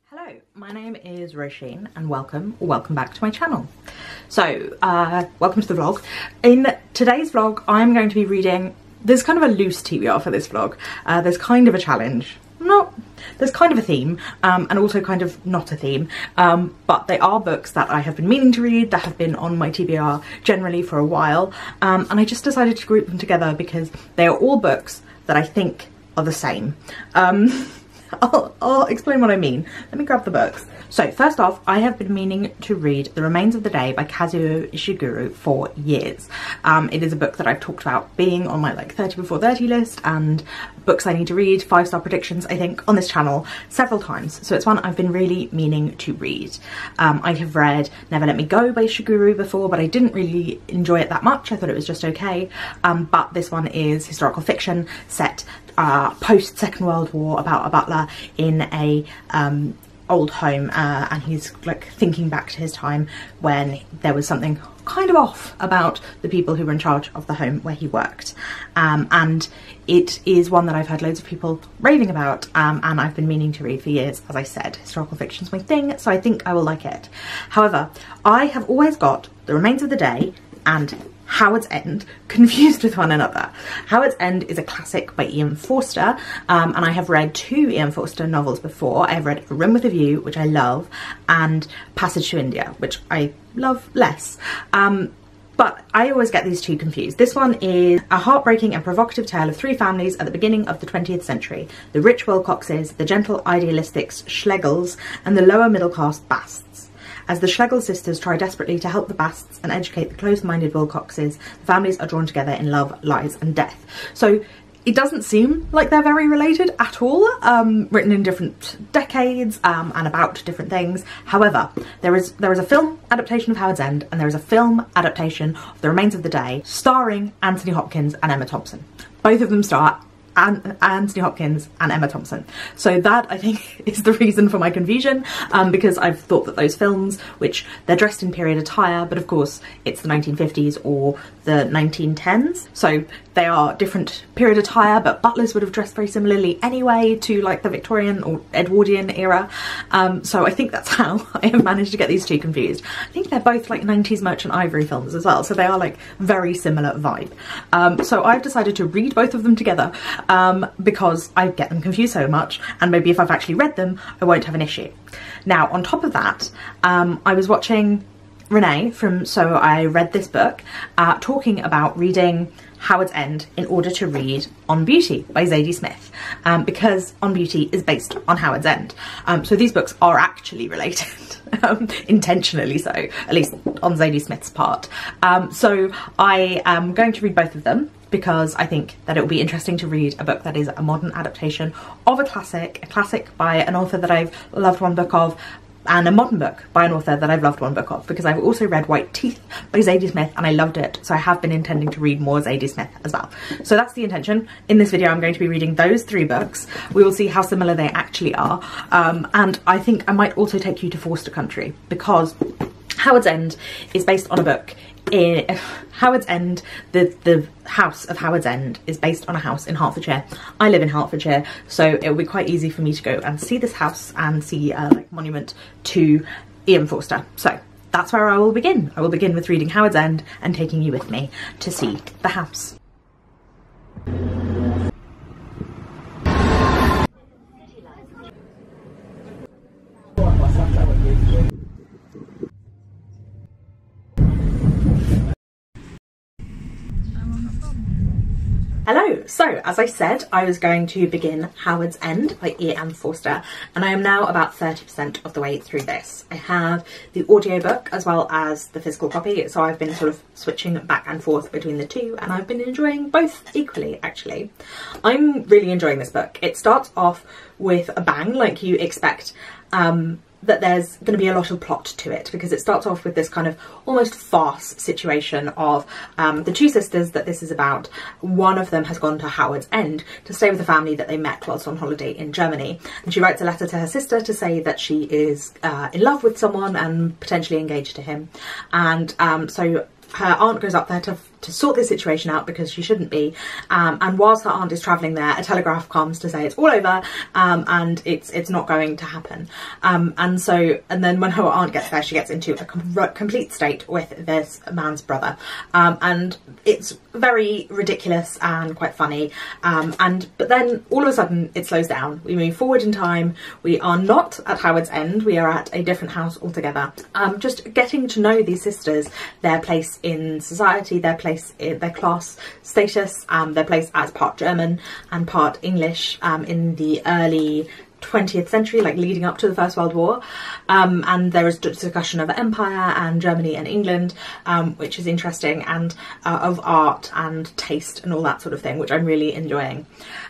Hello, my name is Roisin and welcome back to my channel. So, welcome to the vlog. In today's vlog, I'm going to be reading, there's kind of a loose TBR for this vlog. There's kind of a challenge. There's kind of a theme, and also kind of not a theme, but they are books that I have been meaning to read, that have been on my TBR generally for a while, and I just decided to group them together because they are all books that I think are the same. I'll explain what I mean. Let me grab the books. So first off, I have been meaning to read The Remains of the Day by Kazuo Ishiguro for years. It is a book that I've talked about being on my like 30 before 30 list and books I need to read, 5-star predictions I think on this channel several times. So it's one I've been really meaning to read. I have read Never Let Me Go by Ishiguro before, but I didn't really enjoy it that much. I thought it was just okay. But this one is historical fiction set post Second World War about a butler in a old home, and he's like thinking back to his time when there was something kind of off about the people who were in charge of the home where he worked, and it is one that I've heard loads of people raving about, and I've been meaning to read for years. As I said, historical fiction's my thing, so I think I will like it. However, I have always got The Remains of the Day and Howard's End confused with one another. Howard's End is a classic by E.M.Forster, and I have read 2 E.M.Forster novels before. I have read A Room with a View, which I love, and Passage to India, which I love less. But I always get these two confused. This one is a heartbreaking and provocative tale of 3 families at the beginning of the 20th century. The rich Wilcoxes, the gentle idealistics Schlegels, and the lower middle class Basts. As the Schlegel sisters try desperately to help the Basts and educate the closed-minded Wilcoxes, the families are drawn together in love, lies and death. So it doesn't seem like they're very related at all, written in different decades and about different things. However, there is a film adaptation of Howard's End and there is a film adaptation of The Remains of the Day starring Anthony Hopkins and Emma Thompson. Both of them star Anthony Hopkins and Emma Thompson. So that, I think, is the reason for my confusion, because I've thought that those films, which they're dressed in period attire, but of course it's the 1950s or the 1910s, so they are different period attire, but butlers would have dressed very similarly anyway to like the Victorian or Edwardian era. So I think that's how I have managed to get these two confused. I think they're both like 90s Merchant Ivory films as well, so they are like very similar vibe. So I've decided to read both of them together, because I get them confused so much, and maybe if I've actually read them I won't have an issue. Now on top of that, I was watching Renee from So I Read This Book talking about reading Howard's End in order to read On Beauty by Zadie Smith, because On Beauty is based on Howard's End. So these books are actually related, intentionally so, at least on Zadie Smith's part. So I am going to read both of them because I think that it will be interesting to read a book that is a modern adaptation of a classic by an author that I've loved one book of, and a modern book by an author that I've loved one book of, because I've also read White Teeth by Zadie Smith and I loved it, so I have been intending to read more Zadie Smith as well. So that's the intention. In this video I'm going to be reading those 3 books. We will see how similar they actually are, and I think I might also take you to Forster country, because Howard's End is based on a book Howard's End, the house of Howard's End is based on a house in Hertfordshire. I live in Hertfordshire, so it will be quite easy for me to go and see this house and see a like monument to E.M.Forster. So that's where I will begin. I will begin with reading Howard's End and taking you with me to see the house. Hello, so as I said, I was going to begin Howard's End by E.M.Forster, and I am now about 30% of the way through this. I have the audiobook as well as the physical copy, so I've been sort of switching back and forth between the two, and I've been enjoying both equally, actually. I'm really enjoying this book. It starts off with a bang, like you expect, that there's going to be a lot of plot to it, because it starts off with this kind of almost farce situation of the 2 sisters that this is about. One of them has gone to Howard's End to stay with a family that they met whilst on holiday in Germany, and she writes a letter to her sister to say that she is in love with someone and potentially engaged to him, and so her aunt goes up there to to sort this situation out because she shouldn't be. And whilst her aunt is travelling there, a telegraph comes to say it's all over, and it's not going to happen. And then when her aunt gets there, she gets into a complete state with this man's brother, and it's very ridiculous and quite funny. But then all of a sudden it slows down. We move forward in time. We are not at Howard's End. We are at a different house altogether. Just getting to know these sisters, their place in society, their place in their class status, their place as part German and part English in the early 20th century, like leading up to the First World War. And there is discussion of empire and Germany and England, which is interesting, and of art and taste and all that sort of thing, which I'm really enjoying.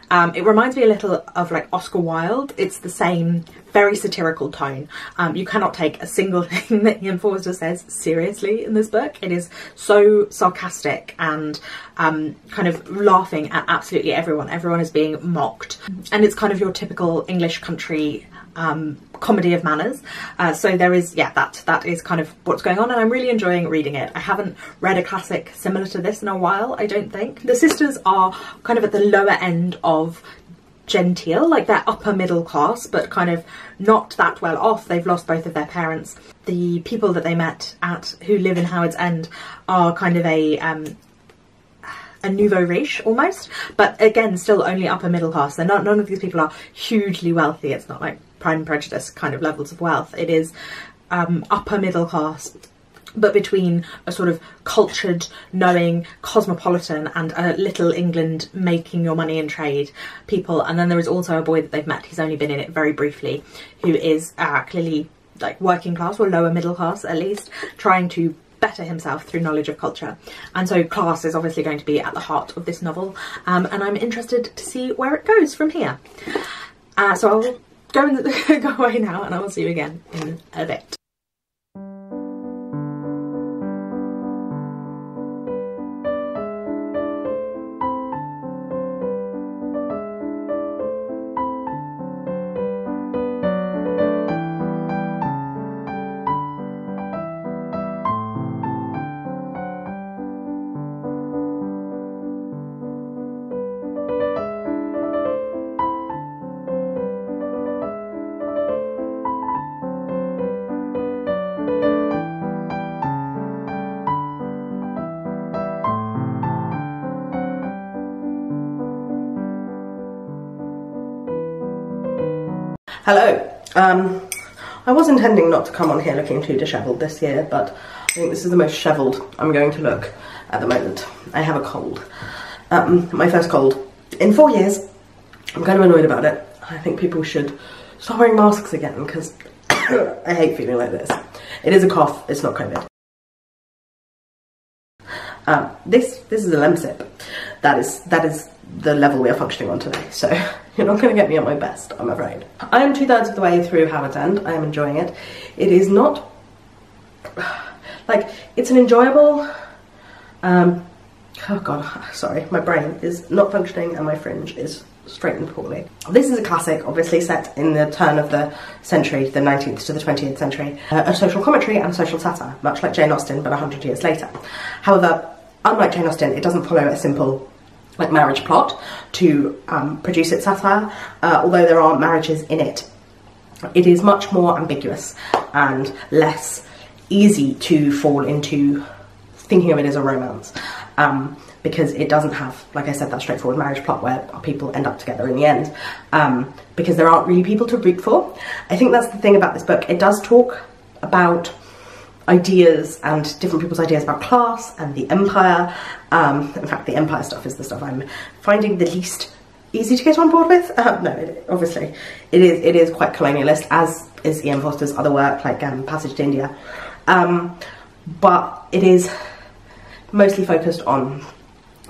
It reminds me a little of like Oscar Wilde. It's the same very satirical tone. You cannot take a single thing that E.M.Forster says seriously in this book. It is so sarcastic and kind of laughing at absolutely everyone. Everyone is being mocked, and it's kind of your typical English country comedy of manners. So there is, yeah, that is kind of what's going on, and I'm really enjoying reading it. I haven't read a classic similar to this in a while, I don't think. The sisters are kind of at the lower end of genteel, like they're upper middle class, but kind of not that well off. They've lost both of their parents. The people that they met who live in Howard's End are kind of a nouveau riche almost, but again still only upper middle class. None of these people are hugely wealthy. It's not like Pride and Prejudice kind of levels of wealth. It is upper middle class, but between a sort of cultured, knowing, cosmopolitan and a little England making your money in trade people. And then there is also a boy that they've met, he's only been in it very briefly, who is clearly like working class or lower middle class at least, trying to better himself through knowledge of culture. And so class is obviously going to be at the heart of this novel, and I'm interested to see where it goes from here. So I'll go away now, and I will see you again in a bit. Hello. I was intending not to come on here looking too dishevelled this year, but I think this is the most shevelled I'm going to look at the moment. I have a cold. My first cold in 4 years. I'm kind of annoyed about it. I think people should start wearing masks again, because I hate feeling like this. It is a cough, it's not COVID. This is a lemsip. That is the level we are functioning on today, so you're not going to get me at my best, I'm afraid. I am 2/3 of the way through Howard's End. I am enjoying it. It is not, like, it's an enjoyable, oh god, sorry, my brain is not functioning and my fringe is straightened poorly. This is a classic, obviously set in the turn of the century, the 19th to the 20th century. A social commentary and a social satire, much like Jane Austen, but 100 years later. However, unlike Jane Austen, it doesn't follow a simple like marriage plot to produce its satire, although there are marriages in it. It is much more ambiguous and less easy to fall into thinking of it as a romance, because it doesn't have, like I said, that straightforward marriage plot where people end up together in the end, because there aren't really people to root for. I think that's the thing about this book. It does talk about ideas and different people's ideas about class and the empire. In fact, the empire stuff is the stuff I'm finding the least easy to get on board with. Obviously it is quite colonialist, as is E.M.Forster's other work, like Passage to India, but it is mostly focused on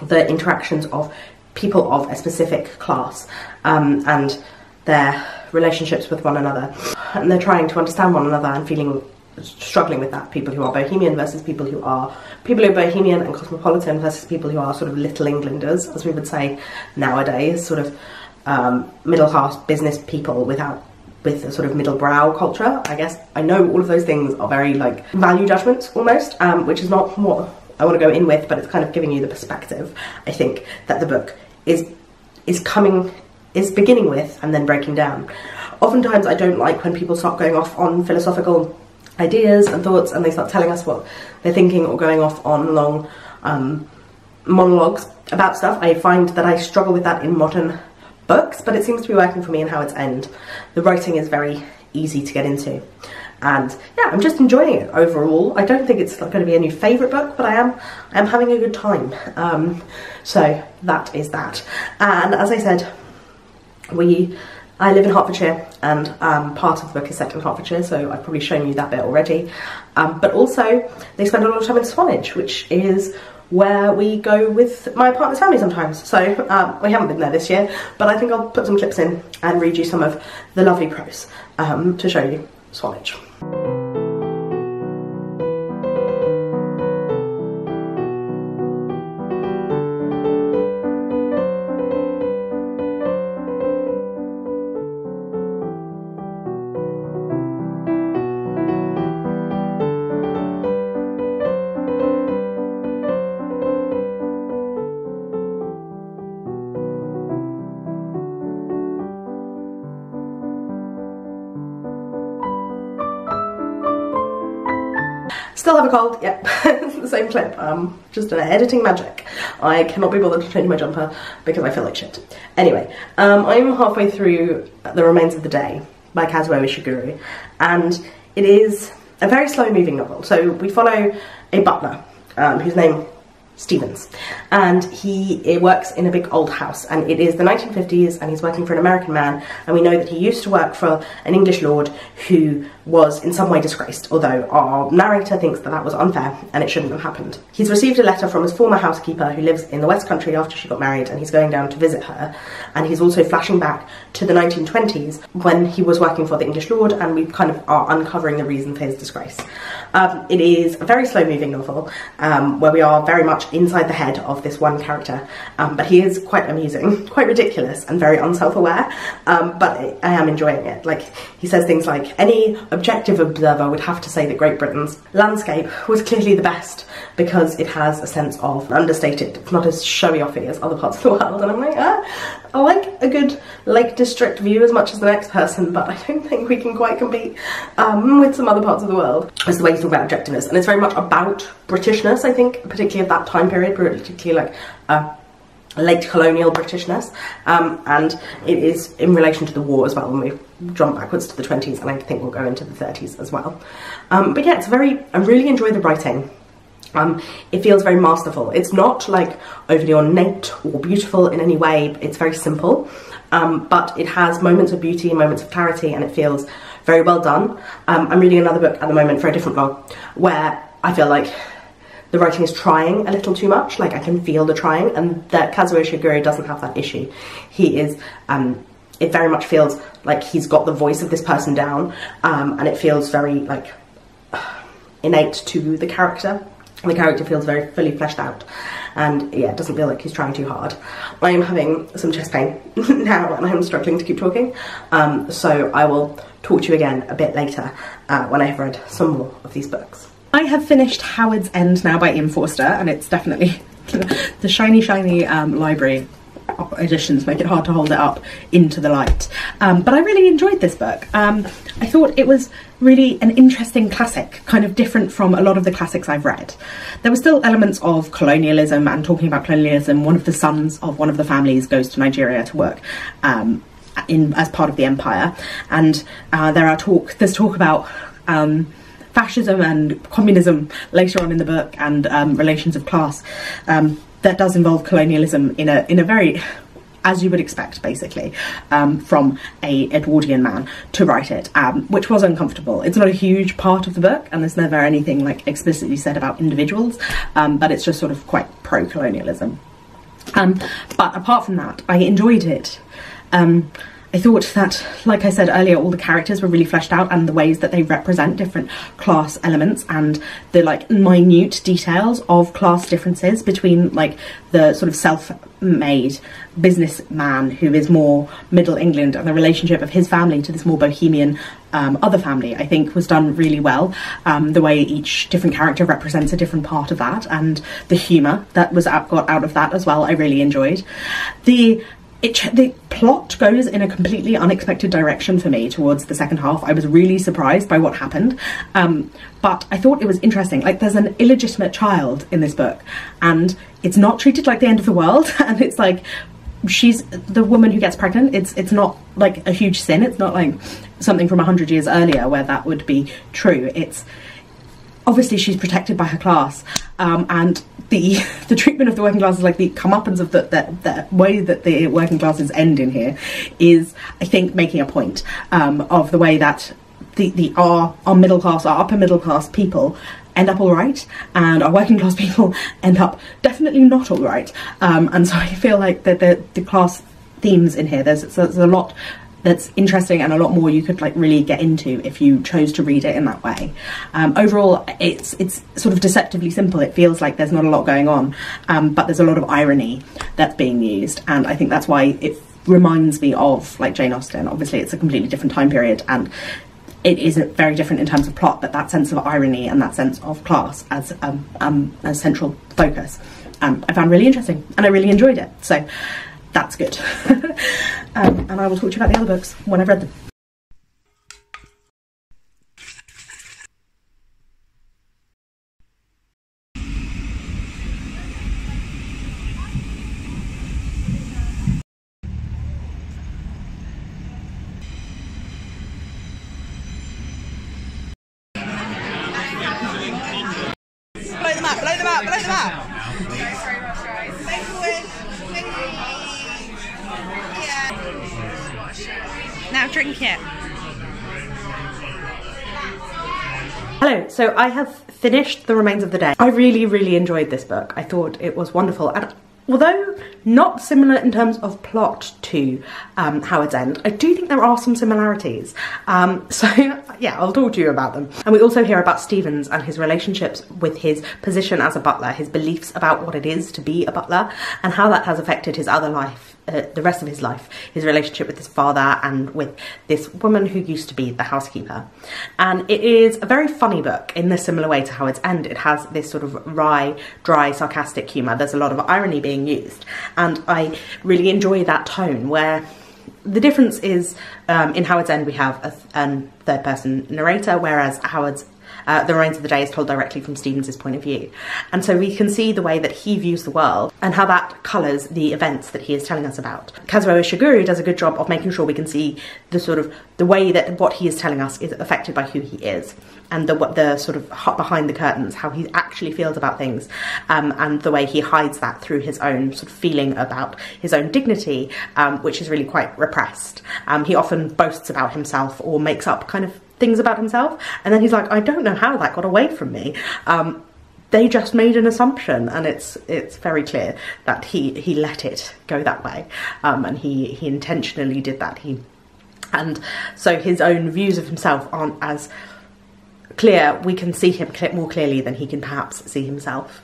the interactions of people of a specific class, and their relationships with one another, and they're trying to understand one another and struggling with that. People who are bohemian versus people who are bohemian and cosmopolitan versus people who are sort of little Englanders, as we would say nowadays, sort of middle class business people with a sort of middle brow culture, I guess. I know all of those things are very like value judgments almost, which is not what I want to go in with, but it's kind of giving you the perspective, I think, that the book is beginning with and then breaking down. Oftentimes I don't like when people start going off on philosophical ideas and thoughts and they start telling us what they're thinking or going off on long monologues about stuff. I find that I struggle with that in modern books, but it seems to be working for me in How It's End. The writing is very easy to get into, and yeah, I'm just enjoying it overall. I don't think it's going to be a new favourite book, but I am having a good time. So that is that. And as I said, I live in Hertfordshire, and part of the book is set in Hertfordshire, so I've probably shown you that bit already. But also, they spend a lot of time in Swanage, which is where we go with my partner's family sometimes. So we haven't been there this year, but I think I'll put some clips in and read you some of the lovely prose to show you Swanage. Still have a cold, yep, it's the same clip, just an editing magic. I cannot be bothered to change my jumper because I feel like shit. Anyway, I'm halfway through The Remains of the Day by Kazuo Ishiguro, and it is a very slow moving novel. So we follow a butler whose name Stevens, and he works in a big old house, and it is the 1950s, and he's working for an American man, and we know that he used to work for an English lord who was in some way disgraced, although our narrator thinks that that was unfair and it shouldn't have happened. He's received a letter from his former housekeeper who lives in the West Country after she got married, and he's going down to visit her, and he's also flashing back to the 1920s when he was working for the English lord, and we kind of are uncovering the reason for his disgrace. It is a very slow moving novel where we are very much inside the head of this one character, but he is quite amusing, quite ridiculous and very unself-aware, but I am enjoying it. Like, he says things like, any objective observer would have to say that Great Britain's landscape was clearly the best because it has a sense of understated, it's not as showy-offy as other parts of the world, and I'm like, I like a good Lake District view as much as the next person, but I don't think we can quite compete with some other parts of the world. That's the way he's talking about objectiveness, and it's very much about Britishness, I think, particularly of that time period, particularly like late colonial Britishness, and it is in relation to the war as well, when we jump backwards to the 20s, and I think we'll go into the 30s as well. But yeah, I really enjoy the writing. It feels very masterful. It's not like overly ornate or beautiful in any way, it's very simple, but it has moments of beauty and moments of clarity, and it feels very well done. I'm reading another book at the moment for a different blog where I feel like the writing is trying a little too much, like I can feel the trying, and that Kazuo Ishiguro doesn't have that issue. He is, it very much feels like he's got the voice of this person down, and it feels very like innate to the character. The character feels very fully fleshed out, and yeah, it doesn't feel like he's trying too hard. I am having some chest pain now, and I'm struggling to keep talking, so I will talk to you again a bit later when I have read some more of these books. I have finished Howard's End now by E.M.Forster, and it's definitely the shiny library editions make it hard to hold it up into the light, but I really enjoyed this book. I thought it was really an interesting classic, kind of different from a lot of the classics I've read. There were still elements of colonialism, and talking about colonialism, one of the sons of one of the families goes to Nigeria to work as part of the empire, and there's talk about fascism and communism later on in the book, and relations of class. That does involve colonialism in a very, as you would expect, basically, from a Edwardian man to write it, which was uncomfortable. It's not a huge part of the book, and there's never anything like explicitly said about individuals, but it's just sort of quite pro-colonialism. But apart from that, I enjoyed it. I I thought that, like I said earlier, all the characters were really fleshed out, and the ways that they represent different class elements and the like minute details of class differences between like the sort of self-made businessman who is more Middle England and the relationship of his family to this more bohemian other family, I think was done really well. The way each different character represents a different part of that, and the humour that was got out of that as well, I really enjoyed. The plot goes in a completely unexpected direction for me towards the second half. I was really surprised by what happened, but I thought it was interesting. Like, there's an illegitimate child in this book, and it's not treated like the end of the world, and it's like, she's the woman who gets pregnant. It's not like a huge sin. It's not like something from 100 years earlier where that would be true. It's obviously she's protected by her class, and the treatment of the working classes, like the comeuppance of the way that the working classes end in here, is, I think, making a point of the way that our middle class, our upper middle class people end up all right, and our working class people end up definitely not all right. And so I feel like the class themes in here, there's a lot that's interesting and a lot more you could like really get into if you chose to read it in that way. Overall, it's sort of deceptively simple. It feels like there's not a lot going on, but there's a lot of irony that's being used, and I think that's why it reminds me of like Jane Austen. Obviously it's a completely different time period, and it is very different in terms of plot, but that sense of irony and that sense of class as a central focus, I found really interesting, and I really enjoyed it. So that's good. And I will talk to you about the other books when I've read them. Blow them up, blow them up, blow them up! Now drink it. Hello, so I have finished The Remains of the Day. I really enjoyed this book. I thought it was wonderful, and although not similar in terms of plot to Howard's End, I do think there are some similarities. So yeah, I'll talk to you about them. And we also hear about Stevens and his relationships with his position as a butler, his beliefs about what it is to be a butler, and how that has affected his other life, the rest of his life, his relationship with his father and with this woman who used to be the housekeeper. And it is a very funny book in the similar way to Howard's End. It has this sort of wry, dry, sarcastic humour. There's a lot of irony being used, and I really enjoy that tone, where the difference is in Howard's End we have a third person narrator, whereas The Remains of the Day is told directly from Stevens' point of view. And so we can see the way that he views the world and how that colours the events that he is telling us about. Kazuo Ishiguro does a good job of making sure we can see the way that what he is telling us is affected by who he is, and the sort of behind the curtains, how he actually feels about things, and the way he hides that through his own sort of feeling about his own dignity, which is really quite repressed. He often boasts about himself or makes up kind of things about himself, and then he's like, I don't know how that got away from me. They just made an assumption, and it's very clear that he let it go that way, and he intentionally did that. And so his own views of himself aren't as clear. We can see him more clearly than he can perhaps see himself.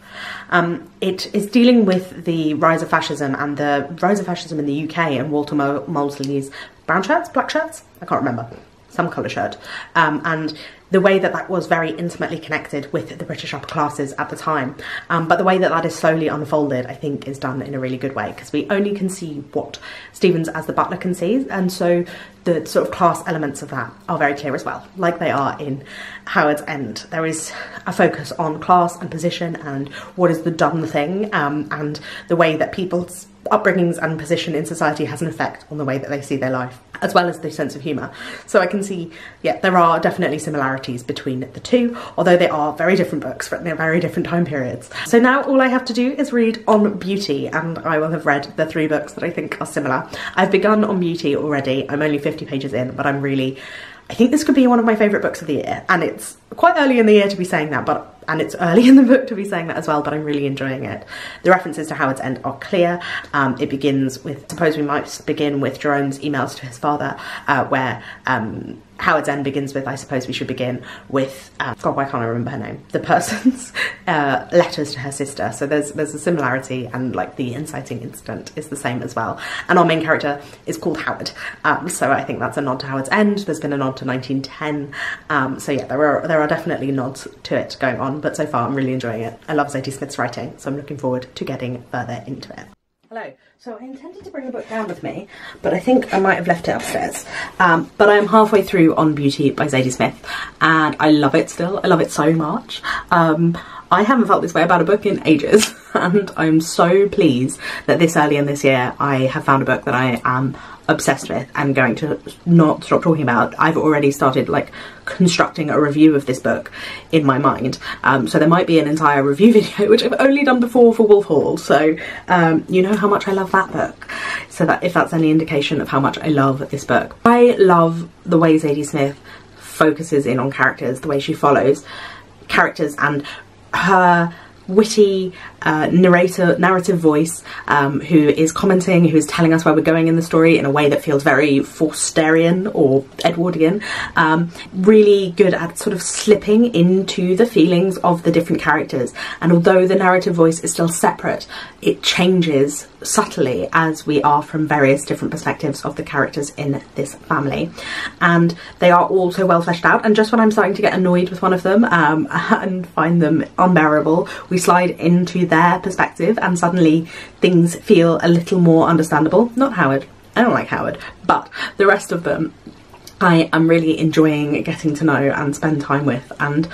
It is dealing with the rise of fascism and the rise of fascism in the UK and Walter Molesley's brown shirts, black shirts, I can't remember, some colour shirt, and the way that that was very intimately connected with the British upper classes at the time. But the way that that is slowly unfolded, I think, is done in a really good way, because we only can see what Stevens as the butler can see, and so the sort of class elements of that are very clear as well, like they are in Howard's End. There is a focus on class and position and what is the done thing, and the way that people's upbringings and position in society has an effect on the way that they see their life, as well as the sense of humour. So I can see, yeah, there are definitely similarities between the two, although they are very different books written in very different time periods. So now all I have to do is read on Beauty, and I will have read the 3 books that I think are similar. I've begun on Beauty already. I'm only 50 pages in, but I'm really I think this could be one of my favourite books of the year, and it's quite early in the year to be saying that, and it's early in the book to be saying that as well, but I'm really enjoying it. The references to Howard's End are clear. It begins with, suppose we might begin with Jerome's emails to his father, where Howard's End begins with, I suppose we should begin with, God, why can't I remember her name? The person's letters to her sister. So there's a similarity, and like the inciting incident is the same as well. And our main character is called Howard. So I think that's a nod to Howard's End. There's been a nod to 1910. So yeah, there are definitely nods to it going on, but so far I'm really enjoying it. I love Zadie Smith's writing, so I'm looking forward to getting further into it. Hello. So I intended to bring the book down with me, but I think I might have left it upstairs. But I am halfway through On Beauty by Zadie Smith, and I love it still. I love it so much. I haven't felt this way about a book in ages, and I'm so pleased that this early in this year I have found a book that I am obsessed with and going to not stop talking about. I've already started like constructing a review of this book in my mind, so there might be an entire review video, which I've only done before for Wolf Hall, so you know how much I love that book, so that if that's any indication of how much I love this book. I love the way Zadie Smith focuses in on characters, the way she follows characters, and her witty narrative voice, who is commenting, who is telling us where we're going in the story in a way that feels very Forsterian or Edwardian, really good at sort of slipping into the feelings of the different characters, and although the narrative voice is still separate, it changes subtly as we are from various different perspectives of the characters in this family, and they are all so well fleshed out, and just when I'm starting to get annoyed with one of them and find them unbearable, we slide into their perspective and suddenly things feel a little more understandable. Not Howard, I don't like Howard, but the rest of them I am really enjoying getting to know and spend time with, and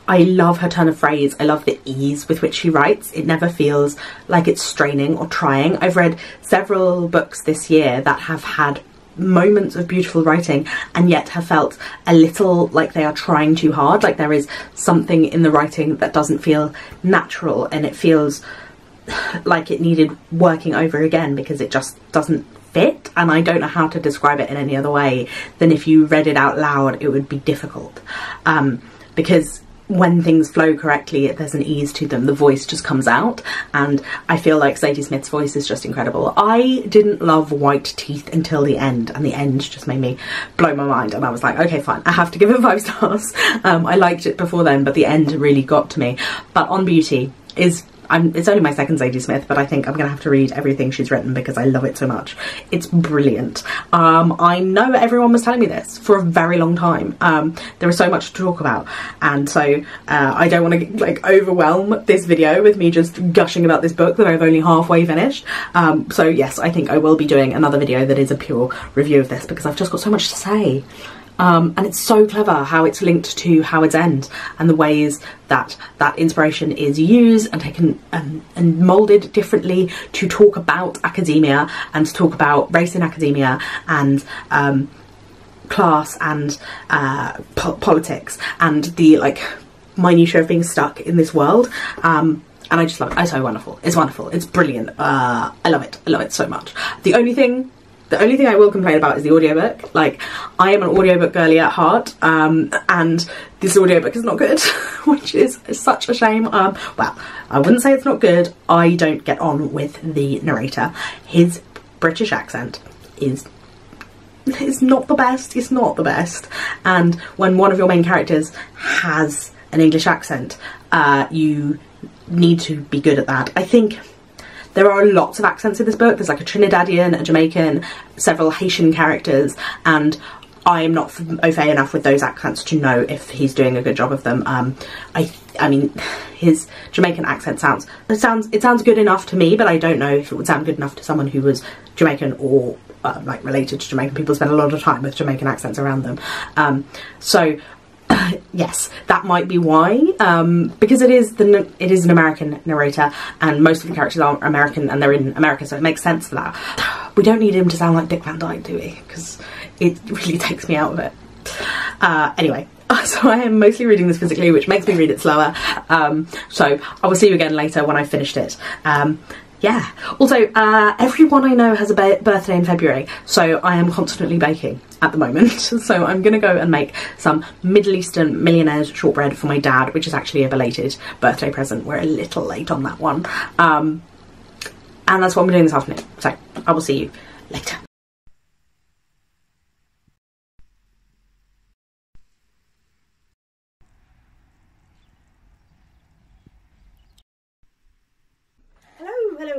I love her turn of phrase. I love the ease with which she writes. It never feels like it's straining or trying. I've read several books this year that have had moments of beautiful writing and yet have felt a little like they are trying too hard, like there is something in the writing that doesn't feel natural, and it feels like it needed working over again because it just doesn't fit, and I don't know how to describe it in any other way than if you read it out loud it would be difficult, because when things flow correctly there's an ease to them, the voice just comes out, and I feel like Zadie Smith's voice is just incredible. I didn't love White Teeth until the end, and the end just made me blow my mind, and I was like, okay fine, I have to give it 5 stars. I liked it before then, but the end really got to me. But On Beauty is it's only my second Zadie Smith, but I think I'm gonna have to read everything she's written because I love it so much. It's brilliant. I know everyone was telling me this for a very long time. There is so much to talk about, and so I don't want to like overwhelm this video with me just gushing about this book that I've only halfway finished. So yes, I think I will be doing another video that is a pure review of this because I've just got so much to say. And it's so clever how it's linked to Howard's End and the ways that that inspiration is used and taken and moulded differently to talk about academia and to talk about race in academia and class and politics and the like minutiae of being stuck in this world. And I just love it. It's so wonderful. It's wonderful. It's brilliant. I love it. I love it so much. The only thing I will complain about is the audiobook. Like, I am an audiobook girly at heart, and this audiobook is not good, which is such a shame. Well, I wouldn't say it's not good. I don't get on with the narrator. His British accent is not the best. It's not the best. And when one of your main characters has an English accent, you need to be good at that. I think there are lots of accents in this book. There's like a Trinidadian, a Jamaican, several Haitian characters, and I am not au fait enough with those accents to know if he's doing a good job of them. I mean, his Jamaican accent sounds good enough to me, but I don't know if it would sound good enough to someone who was Jamaican or like related to Jamaican people. Spend a lot of time with Jamaican accents around them. So yes, that might be why, because it is an American narrator and most of the characters are American and they're in America, so it makes sense for that. We don't need him to sound like Dick Van Dyke, do we? Because it really takes me out of it. Anyway, so I am mostly reading this physically, which makes me read it slower, so I will see you again later when I've finished it. yeah. Also, everyone I know has a birthday in February, so I am constantly baking at the moment. So I'm gonna go and make some Middle Eastern millionaire's shortbread for my dad, which is actually a belated birthday present. We're a little late on that one. And that's what I'm doing this afternoon. So I will see you later.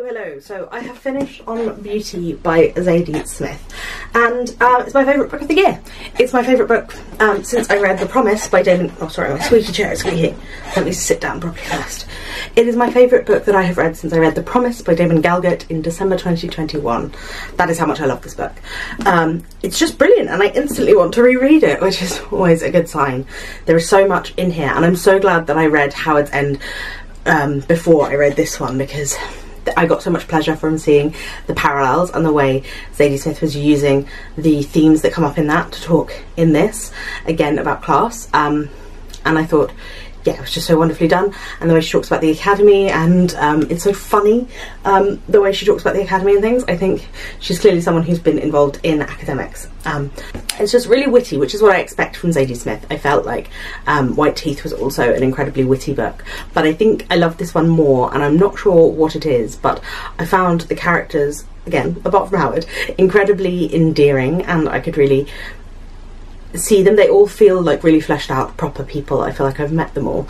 Hello. So I have finished on Beauty by Zadie Smith, and it's my favourite book of the year. It's my favourite book since I read The Promise by Damon... Oh, sorry, my squeaky chair is squeaky. Let me sit down properly first. It is my favourite book that I have read since I read The Promise by Damon Galgut in December 2021. That is how much I love this book. It's just brilliant, and I instantly want to reread it, which is always a good sign. There is so much in here, and I'm so glad that I read Howard's End before I read this one, because I got so much pleasure from seeing the parallels and the way Zadie Smith was using the themes that come up in that to talk in this, again, about class. And I thought, yeah, it was just so wonderfully done. And the way she talks about the academy, and it's so funny, the way she talks about the academy and things. I think she's clearly someone who's been involved in academics. It's just really witty, which is what I expect from Zadie Smith. I felt like White Teeth was also an incredibly witty book, but I think I love this one more, and I'm not sure what it is, but I found the characters, again, apart from Howard, incredibly endearing, and I could really see them. They all feel like really fleshed out proper people. I feel like I've met them all,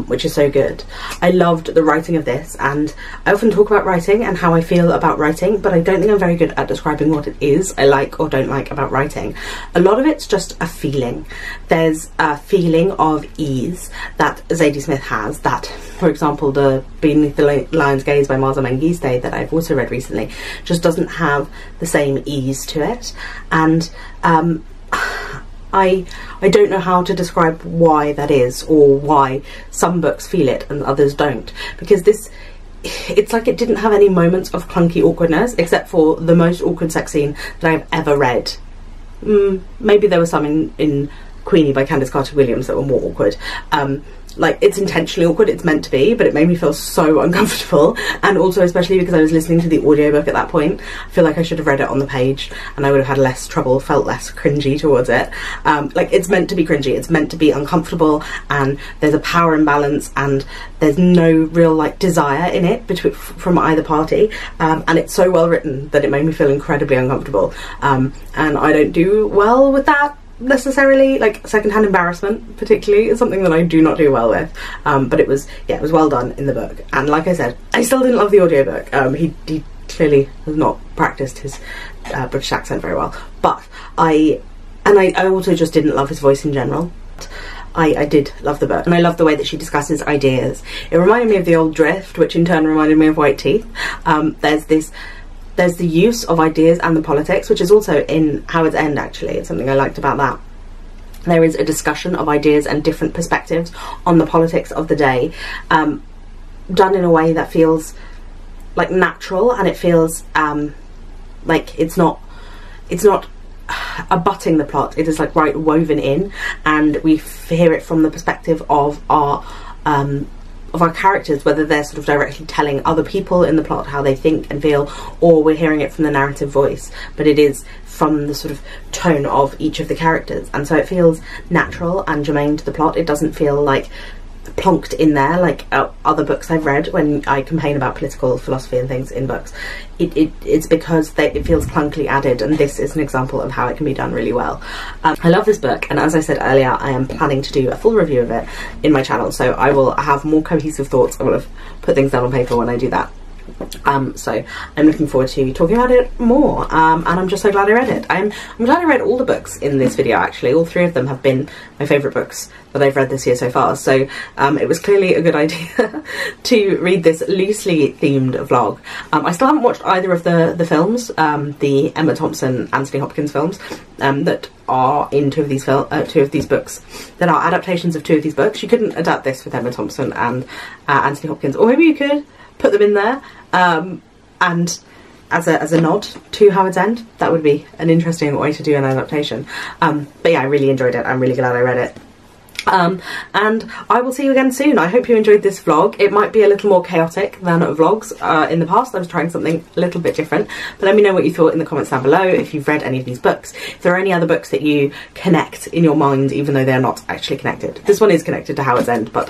which is so good. I loved the writing of this, and I often talk about writing and how I feel about writing, but I don't think I'm very good at describing what it is I like or don't like about writing. A lot of it's just a feeling. There's a feeling of ease that Zadie Smith has, that, for example, the Beneath the Lion's Gaze by Marza Mengistu that I've also read recently just doesn't have the same ease to it, and I don't know how to describe why that is, or why some books feel it and others don't, because it's like it didn't have any moments of clunky awkwardness, except for the most awkward sex scene that I've ever read. Maybe there was some in Queenie by Candice Carter-Williams that were more awkward. Like, it's intentionally awkward, it's meant to be, but it made me feel so uncomfortable. And also, especially because I was listening to the audiobook at that point, I feel like I should have read it on the page and I would have had less trouble, felt less cringy towards it. Like, it's meant to be cringy, it's meant to be uncomfortable, and there's a power imbalance, and there's no real, like, desire in it from either party. And it's so well written that it made me feel incredibly uncomfortable. And I don't do well with that necessarily. Like, secondhand embarrassment particularly is something that I do not do well with, but it was well done in the book. And like I said, I still didn't love the audiobook. He clearly has not practiced his British accent very well, but I also just didn't love his voice in general. I did love the book, and I love the way that she discusses ideas. It reminded me of The Old Drift, which in turn reminded me of White Teeth. There's the use of ideas and the politics, which is also in Howard's End, actually. It's something I liked about that. There is a discussion of ideas and different perspectives on the politics of the day, done in a way that feels like natural, and it feels like it's not abutting the plot. It is like right woven in, and we hear it from the perspective of our characters, whether they're sort of directly telling other people in the plot how they think and feel, or we're hearing it from the narrative voice, but it is from the sort of tone of each of the characters, and so it feels natural and germane to the plot. It doesn't feel like plonked in there like other books I've read when I complain about political philosophy and things in books. It's because it feels clunkily added, and this is an example of how it can be done really well. I love this book, and as I said earlier, I am planning to do a full review of it in my channel, so I will have more cohesive thoughts. I will have put things down on paper when I do that. So I'm looking forward to talking about it more, and I'm just so glad I read it. I'm glad I read all the books in this video, actually. All three of them have been my favourite books that I've read this year so far, so it was clearly a good idea to read this loosely themed vlog. I still haven't watched either of the films, the Emma Thompson, Anthony Hopkins films, that are in two of these books, that are adaptations of two of these books. You couldn't adapt this with Emma Thompson and Anthony Hopkins, or maybe you could put them in there, and as a nod to Howard's End. That would be an interesting way to do an adaptation. But yeah, I really enjoyed it. I'm really glad I read it. And I will see you again soon. I hope you enjoyed this vlog. It might be a little more chaotic than vlogs in the past. I was trying something a little bit different, but let me know what you thought in the comments down below, if you've read any of these books, if there are any other books that you connect in your mind even though they're not actually connected. This one is connected to Howard's End, but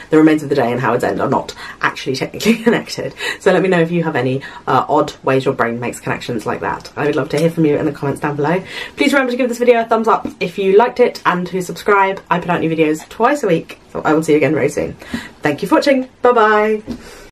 The Remains of the Day and Howard's End are not actually technically connected. So let me know if you have any odd ways your brain makes connections like that. I would love to hear from you in the comments down below. Please remember to give this video a thumbs up if you liked it, and to subscribe. I put out new videos twice a week, so I will see you again very soon. Thank you for watching. Bye bye.